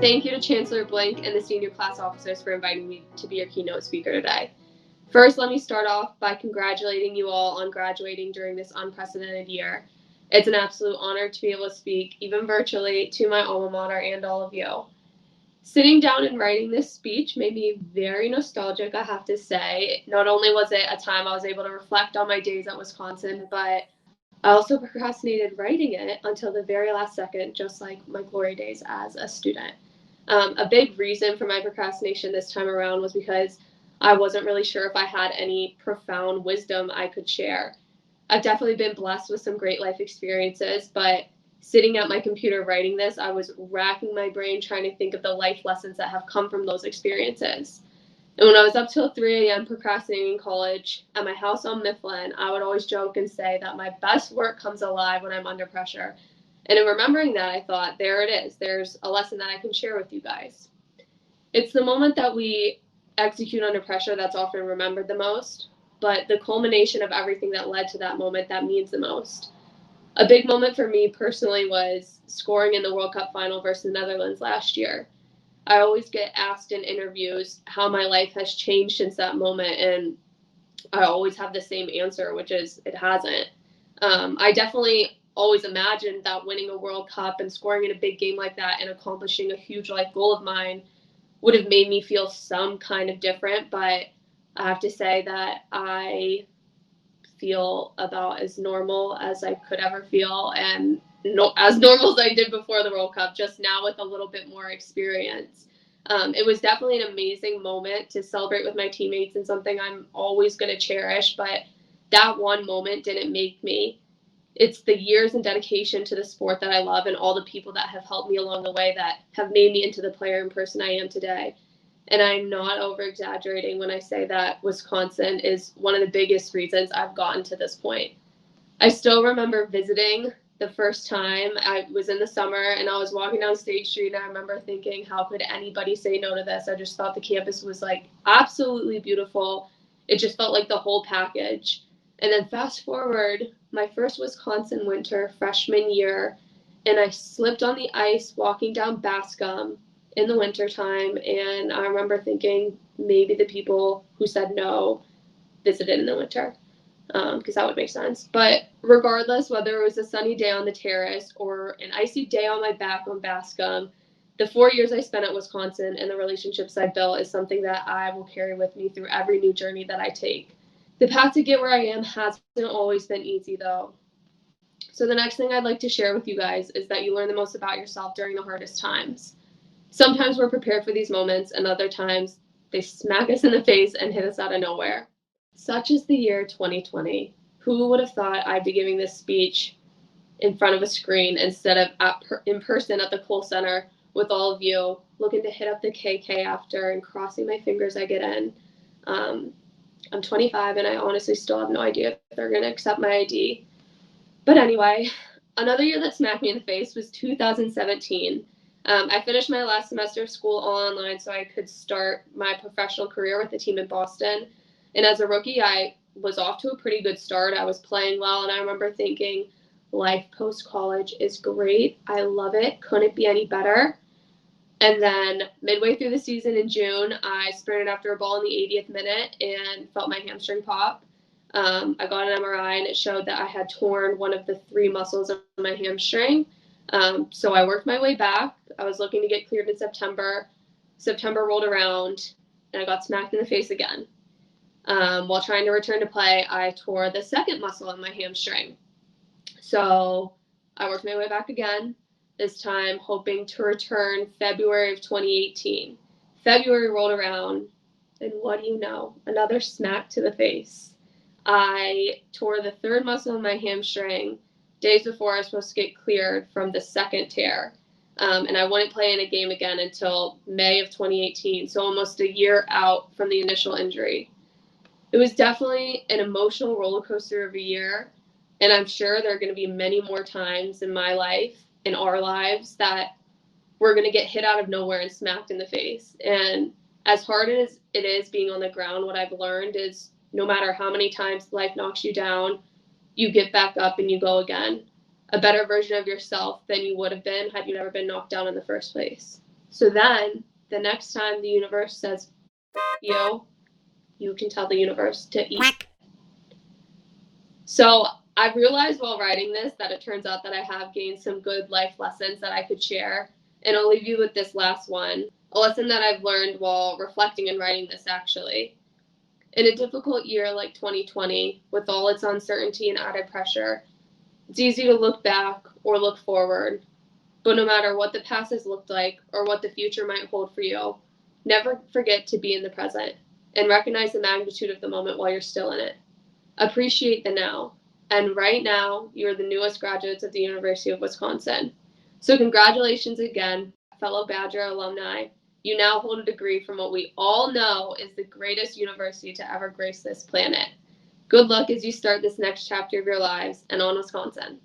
Thank you to Chancellor Blink and the senior class officers for inviting me to be your keynote speaker today. First, let me start off by congratulating you all on graduating during this unprecedented year. It's an absolute honor to be able to speak, even virtually, to my alma mater and all of you. Sitting down and writing this speech made me very nostalgic, I have to say. Not only was it a time I was able to reflect on my days at Wisconsin, but I also procrastinated writing it until the very last second, just like my glory days as a student. A big reason for my procrastination this time around was because I wasn't really sure if I had any profound wisdom I could share. I've definitely been blessed with some great life experiences, but sitting at my computer writing this, I was racking my brain trying to think of the life lessons that have come from those experiences. And when I was up till 3 a.m. procrastinating in college at my house on Mifflin, I would always joke and say that my best work comes alive when I'm under pressure. And in remembering that, I thought, there it is. There's a lesson that I can share with you guys. It's the moment that we execute under pressure that's often remembered the most, but the culmination of everything that led to that moment that means the most. A big moment for me personally was scoring in the World Cup final versus the Netherlands last year. I always get asked in interviews how my life has changed since that moment, and I always have the same answer, which is it hasn't. I definitely always imagined that winning a World Cup and scoring in a big game like that and accomplishing a huge life goal of mine would have made me feel some kind of different, but I have to say that I feel about as normal as I could ever feel, and as normal as I did before the World Cup, just now with a little bit more experience. It was definitely an amazing moment to celebrate with my teammates and something I'm always going to cherish, but that one moment didn't make me. It's the years and dedication to the sport that I love and all the people that have helped me along the way that have made me into the player and person I am today. And I'm not over exaggerating when I say that Wisconsin is one of the biggest reasons I've gotten to this point. I still remember visiting the first time. I was in the summer and I was walking down State Street, and I remember thinking, how could anybody say no to this? I just thought the campus was like absolutely beautiful. It just felt like the whole package. And then fast forward, my first Wisconsin winter, freshman year, and I slipped on the ice walking down Bascom in the wintertime. And I remember thinking maybe the people who said no visited in the winter, because that would make sense. But regardless, whether it was a sunny day on the terrace or an icy day on my back on Bascom, the 4 years I spent at Wisconsin and the relationships I built is something that I will carry with me through every new journey that I take. The path to get where I am hasn't always been easy, though. So the next thing I'd like to share with you guys is that you learn the most about yourself during the hardest times. Sometimes we're prepared for these moments, and other times they smack us in the face and hit us out of nowhere. Such is the year 2020. Who would have thought I'd be giving this speech in front of a screen instead of in person at the Kohl Center with all of you, looking to hit up the KK after and crossing my fingers I get in. I'm 25 and I honestly still have no idea if they're going to accept my ID. But anyway, another year that smacked me in the face was 2017. I finished my last semester of school all online so I could start my professional career with the team in Boston. And as a rookie, I was off to a pretty good start. I was playing well, and I remember thinking, life post-college is great. I love it. Couldn't be any better. And then midway through the season in June, I sprinted after a ball in the 80th minute and felt my hamstring pop. I got an MRI, and it showed that I had torn one of the 3 muscles of my hamstring. So I worked my way back. I was looking to get cleared in September. September rolled around, and I got smacked in the face again. While trying to return to play, I tore the second muscle in my hamstring. So I worked my way back again, this time hoping to return February of 2018. February rolled around, and what do you know? Another smack to the face. I tore the 3rd muscle in my hamstring days before I was supposed to get cleared from the second tear. And I wouldn't play in a game again until May of 2018, so almost a year out from the initial injury. It was definitely an emotional roller coaster of a year, and I'm sure there are going to be many more times in my life, in our lives, that we're going to get hit out of nowhere and smacked in the face. And as hard as it is being on the ground, what I've learned is no matter how many times life knocks you down, you get back up and you go again. A better version of yourself than you would have been had you never been knocked down in the first place. So then, the next time the universe says, you can tell the universe to eat. Quack. So I've realized while writing this that it turns out that I have gained some good life lessons that I could share. And I'll leave you with this last one, a lesson that I've learned while reflecting and writing this actually. In a difficult year like 2020, with all its uncertainty and added pressure, it's easy to look back or look forward. But no matter what the past has looked like or what the future might hold for you, never forget to be in the present and recognize the magnitude of the moment while you're still in it. Appreciate the now. And right now, you're the newest graduates of the University of Wisconsin. So, congratulations again, fellow Badger alumni. You now hold a degree from what we all know is the greatest university to ever grace this planet. Good luck as you start this next chapter of your lives, and on Wisconsin.